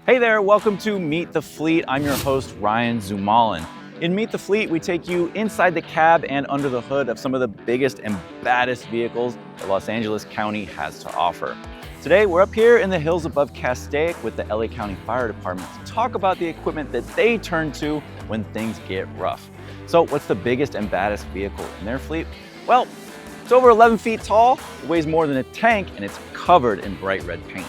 Hey there, welcome to Meet the Fleet. I'm your host, Ryan Zumalin. In Meet the Fleet, we take you inside the cab and under the hood of some of the biggest and baddest vehicles that Los Angeles County has to offer. Today, we're up here in the hills above Castaic with the LA County Fire Department to talk about the equipment that they turn to when things get rough. So what's the biggest and baddest vehicle in their fleet? Well, it's over 11 feet tall, it weighs more than a tank, and it's covered in bright red paint.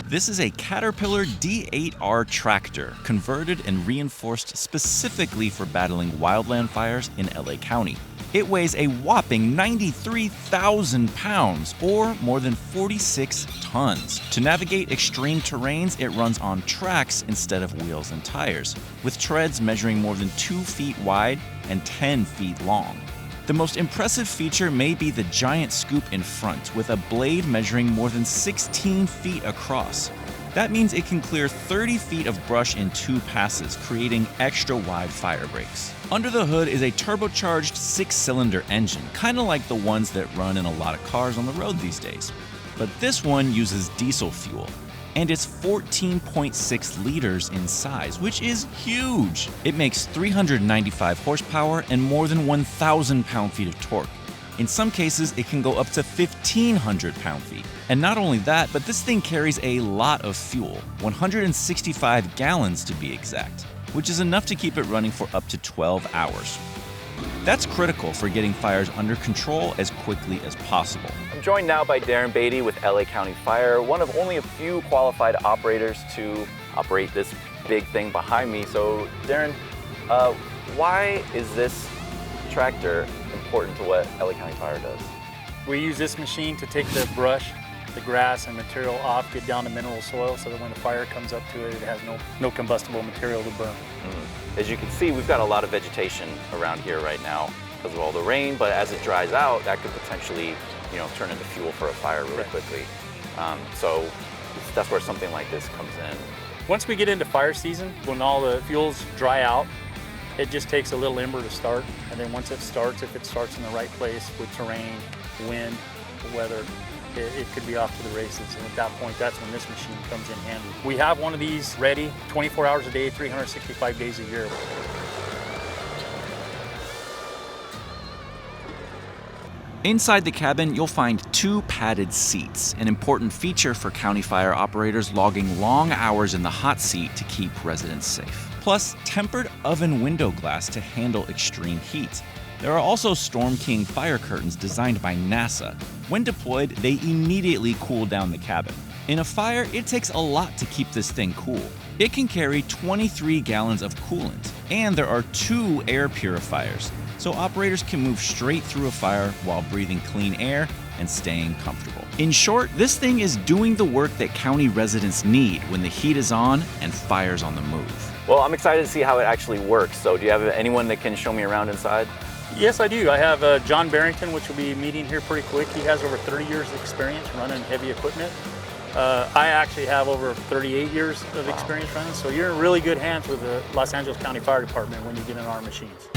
This is a Caterpillar D8R tractor, converted and reinforced specifically for battling wildland fires in LA County. It weighs a whopping 93,000 pounds, or more than 46 tons. To navigate extreme terrains, it runs on tracks instead of wheels and tires, with treads measuring more than 2 feet wide and 10 feet long. The most impressive feature may be the giant scoop in front, with a blade measuring more than 16 feet across. That means it can clear 30 feet of brush in 2 passes, creating extra wide fire breaks. Under the hood is a turbocharged 6-cylinder engine, kind of like the ones that run in a lot of cars on the road these days. But this one uses diesel fuel, and it's 14.6 liters in size, which is huge. It makes 395 horsepower and more than 1,000 pound-feet of torque. In some cases, it can go up to 1,500 pound-feet. And not only that, but this thing carries a lot of fuel, 165 gallons to be exact, which is enough to keep it running for up to 12 hours. That's critical for getting fires under control as quickly as possible. I'm joined now by Darren Beatty with LA County Fire, one of only a few qualified operators to operate this big thing behind me. So Darren, why is this tractor important to what LA County Fire does? We use this machine to take the brush, the grass and material off, get down to mineral soil so that when the fire comes up to it, it has no combustible material to burn. As you can see, we've got a lot of vegetation around here right now because of all the rain, but as it dries out, that could potentially, turn into fuel for a fire really quickly. So that's where something like this comes in. Once we get into fire season, when all the fuels dry out, it just takes a little ember to start, and then once it starts, if it starts in the right place with terrain, wind, weather, it could be off to the races. And at that point, that's when this machine comes in handy. We have one of these ready 24 hours a day, 365 days a year. Inside the cabin, you'll find 2 padded seats, an important feature for county fire operators logging long hours in the hot seat to keep residents safe. Plus, tempered oven window glass to handle extreme heat. There are also Storm King fire curtains designed by NASA. When deployed, they immediately cool down the cabin. In a fire, it takes a lot to keep this thing cool. It can carry 23 gallons of coolant, and there are 2 air purifiers, so operators can move straight through a fire while breathing clean air and staying comfortable. In short, this thing is doing the work that county residents need when the heat is on and fire's on the move. Well, I'm excited to see how it actually works. So do you have anyone that can show me around inside? Yes, I do. I have John Barrington, which will be meeting here pretty quick. He has over 30 years of experience running heavy equipment. I actually have over 38 years of experience running, so you're in really good hands with the Los Angeles County Fire Department when you get in our machines.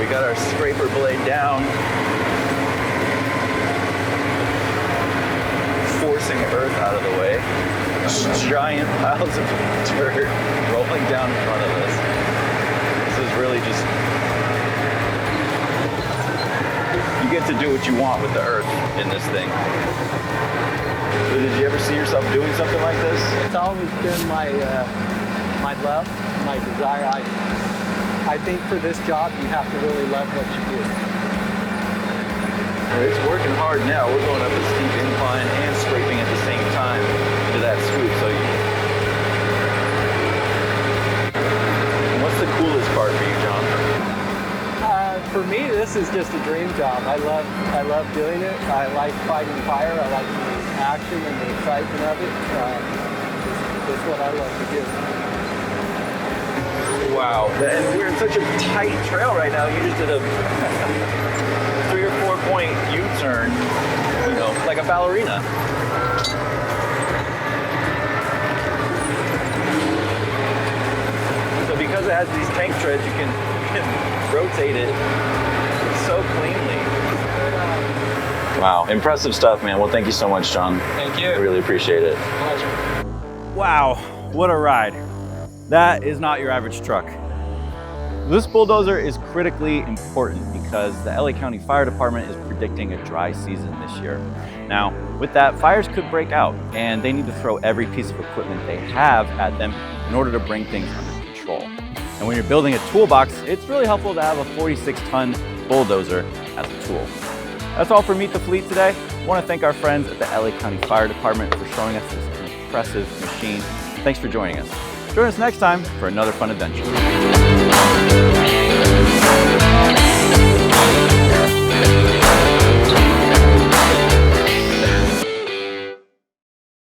Got our scraper blade down, forcing earth out of the way. Giant piles of dirt rolling down in front of us. This is really just, you get to do what you want with the earth in this thing. Did you ever see yourself doing something like this? It's always been my love, my desire. I think for this job, you have to really love what you do. It's working hard now. We're going up a steep incline and scraping at the same time to that scoop. What's the coolest part for you, John? For me, this is just a dream job. I love doing it. I like fighting fire. I like the action and the excitement of it. It's what I love to do. Wow. Wow, and we're in such a tight trail right now. You just did a 3 or 4 point U-turn, you know, like a ballerina. So because it has these tank treads, you can rotate it so cleanly. Wow, impressive stuff, man. Well, thank you so much, John. Thank you. I really appreciate it. Pleasure. Wow, what a ride. That is not your average truck. This bulldozer is critically important because the LA County Fire Department is predicting a dry season this year. Now, with that, fires could break out and they need to throw every piece of equipment they have at them in order to bring things under control. And when you're building a toolbox, it's really helpful to have a 46-ton bulldozer as a tool. That's all for Meet the Fleet today. I want to thank our friends at the LA County Fire Department for showing us this impressive machine. Thanks for joining us. Join us next time for another fun adventure.